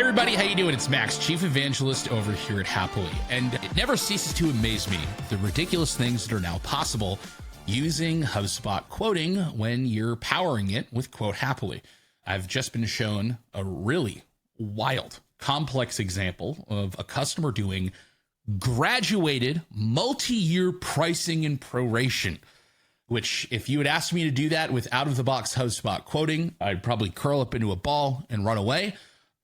Everybody, how you doing? It's Max, Chief Evangelist over here at Happily. And it never ceases to amaze me the ridiculous things that are now possible using HubSpot quoting when you're powering it with Quote Happily. I've just been shown a really wild, complex example of a customer doing graduated multi-year pricing and proration, which if you had asked me to do that with out-of-the-box HubSpot quoting, I'd probably curl up into a ball and run away.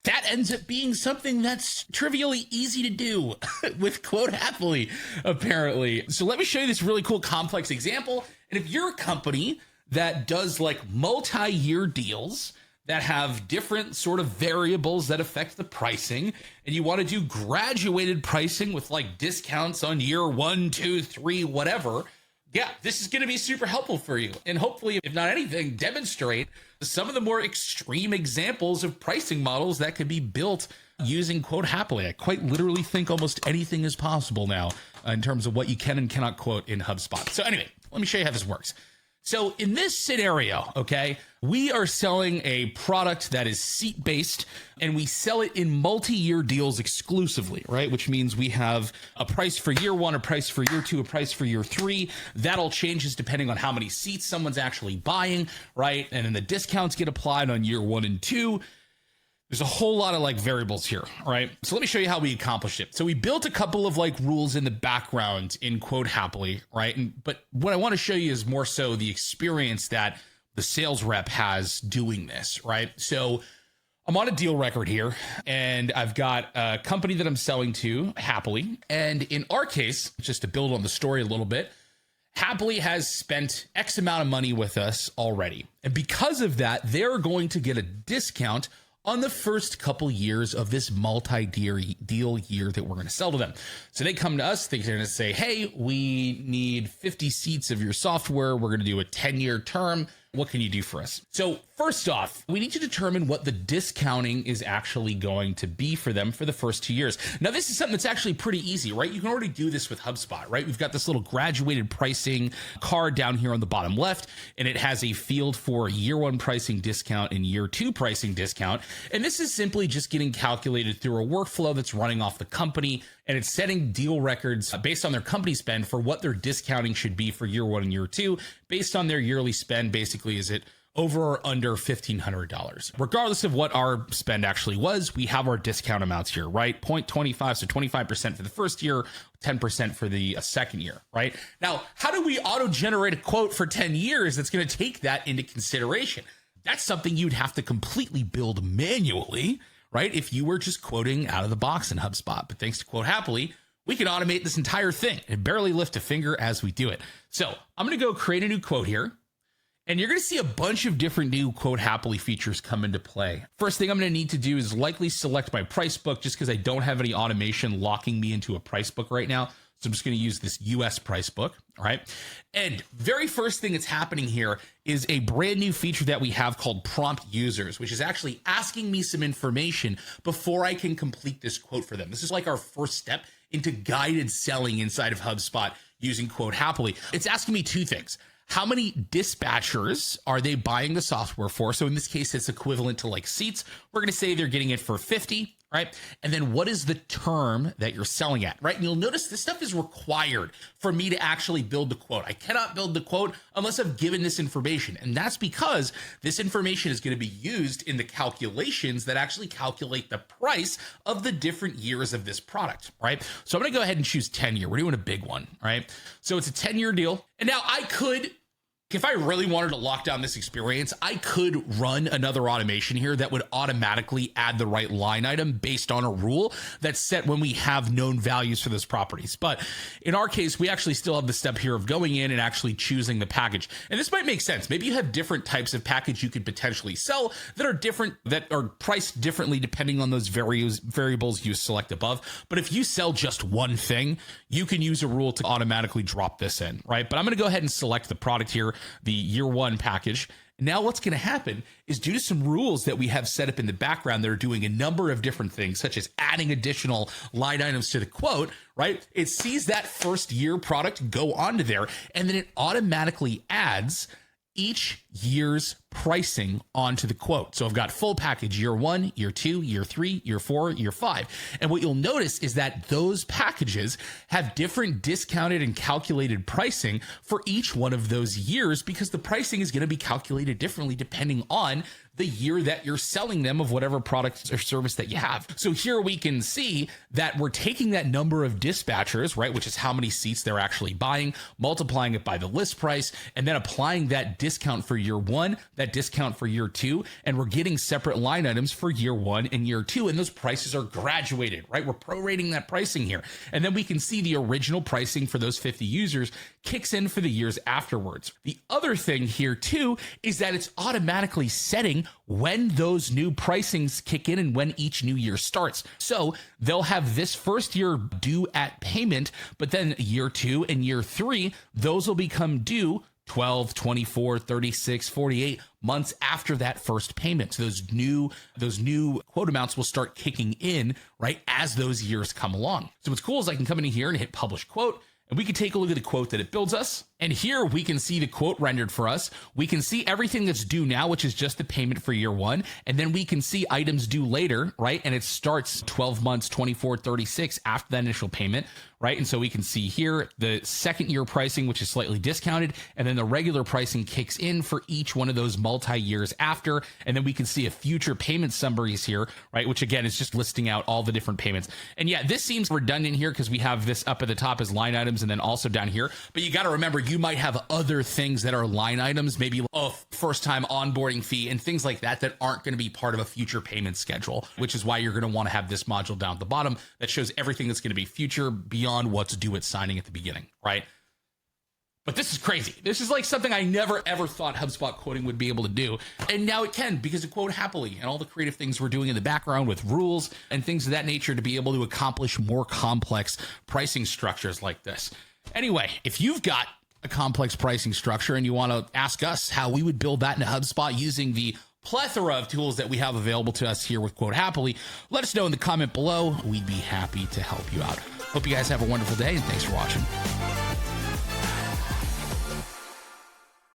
That ends up being something that's trivially easy to do with Quote Happily, apparently. So let me show you this really cool, complex example. And if you're a company that does like multi-year deals that have different sort of variables that affect the pricing, and you want to do graduated pricing with like discounts on year 1, 2, 3, whatever, yeah, this is going to be super helpful for you. And hopefully, if not anything, demonstrate some of the more extreme examples of pricing models that can be built using Quote Happily. I quite literally think almost anything is possible now in terms of what you can and cannot quote in HubSpot. So anyway, let me show you how this works. So in this scenario, okay, we are selling a product that is seat-based, and we sell it in multi-year deals exclusively, right? Which means we have a price for year 1, a price for year 2, a price for year 3. That all changes depending on how many seats someone's actually buying, right? And then the discounts get applied on year 1 and 2. There's a whole lot of like variables here, right? So let me show you how we accomplished it. So we built a couple of like rules in the background in Quote Happily, right? But what I want to show you is more so the experience that the sales rep has doing this, right? So I'm on a deal record here, and I've got a company that I'm selling to, Happily. And in our case, just to build on the story a little bit, Happily has spent X amount of money with us already. And because of that, they're going to get a discount on the first couple years of this multi-deal year that we're going to sell to them. So they come to us, they're going to say, hey, we need 50 seats of your software. We're going to do a 10-year term. What can you do for us? So first off, we need to determine what the discounting is actually going to be for them for the first 2 years. Now, this is something that's actually pretty easy, right? You can already do this with HubSpot, right? We've got this little graduated pricing card down here on the bottom left, and it has a field for year 1 pricing discount and year 2 pricing discount. And this is simply just getting calculated through a workflow that's running off the company, and it's setting deal records based on their company spend for what their discounting should be for year 1 and year 2, based on their yearly spend. Basically, is it over or under $1,500? Regardless of what our spend actually was, we have our discount amounts here, right? 0.25, so 25% for the first year, 10% for the second year, right? Now, how do we auto-generate a quote for 10 years that's going to take that into consideration? That's something you'd have to completely build manually, right? If you were just quoting out of the box in HubSpot. But thanks to Quote Happily, we can automate this entire thing and barely lift a finger as we do it. So I'm going to go create a new quote here, and you're going to see a bunch of different new Quote Happily features come into play. First thing I'm going to need to do is likely select my price book, just because I don't have any automation locking me into a price book right now. So I'm just going to use this US price book. All right. And very first thing that's happening here is a brand new feature that we have called prompt users, which is actually asking me some information before I can complete this quote for them. This is like our first step into guided selling inside of HubSpot using Quote Happily. It's asking me 2 things. How many dispatchers are they buying the software for? So in this case, it's equivalent to like seats. We're going to say they're getting it for 50, right? And then what is the term that you're selling at, right? And you'll notice this stuff is required for me to actually build the quote. I cannot build the quote unless I've given this information. And that's because this information is going to be used in the calculations that actually calculate the price of the different years of this product, right? So I'm going to go ahead and choose 10-year. We're doing a big one, right? So it's a 10-year deal. And now I could, if I really wanted to lock down this experience, I could run another automation here that would automatically add the right line item based on a rule that's set when we have known values for those properties. But in our case, we actually still have the step here of going in and actually choosing the package. And this might make sense. Maybe you have different types of package you could potentially sell that are different, that are priced differently depending on those variables you select above. But if you sell just one thing, you can use a rule to automatically drop this in, right? But I'm going to go ahead and select the product here, the year 1 package. Now what's going to happen is, due to some rules that we have set up in the background that are doing a number of different things, such as adding additional line items to the quote, right? It sees that first year product go onto there, and then it automatically adds each year's pricing onto the quote. So I've got full package year 1, year 2, year 3, year 4, year 5. And what you'll notice is that those packages have different discounted and calculated pricing for each one of those years, because the pricing is going to be calculated differently depending on the year that you're selling them of whatever product or service that you have. So here we can see that we're taking that number of dispatchers, right, which is how many seats they're actually buying, multiplying it by the list price, and then applying that discount for year 1, that discount for year 2, and we're getting separate line items for year 1 and year 2, and those prices are graduated, right? We're prorating that pricing here. And then we can see the original pricing for those 50 users kicks in for the years afterwards. The other thing here too is that it's automatically setting when those new pricings kick in and when each new year starts. So they'll have this first year due at payment, but then year 2 and year 3, those will become due 12, 24, 36, 48 months after that first payment. So those new quote amounts will start kicking in, right, as those years come along. So what's cool is I can come in here and hit publish quote, and we can take a look at the quote that it builds us. And here we can see the quote rendered for us. We can see everything that's due now, which is just the payment for year 1. And then we can see items due later, right? And it starts 12 months, 24, 36 after that initial payment, right? And so we can see here the second year pricing, which is slightly discounted. And then the regular pricing kicks in for each one of those multi-years after. And then we can see a future payment summaries here, right? Which again is just listing out all the different payments. And yeah, this seems redundant here because we have this up at the top as line items and then also down here. But you got to remember, you might have other things that are line items, maybe a first time onboarding fee and things like that aren't going to be part of a future payment schedule, which is why you're going to want to have this module down at the bottom that shows everything that's going to be future beyond what's due at signing at the beginning, right? But this is crazy. This is like something I never, ever thought HubSpot quoting would be able to do. And now it can, because of Quote Happily and all the creative things we're doing in the background with rules and things of that nature to be able to accomplish more complex pricing structures like this. Anyway, if you've got a complex pricing structure and you want to ask us how we would build that into HubSpot using the plethora of tools that we have available to us here with Quote Happily, let us know in the comment below. We'd be happy to help you out. Hope you guys have a wonderful day, and thanks for watching.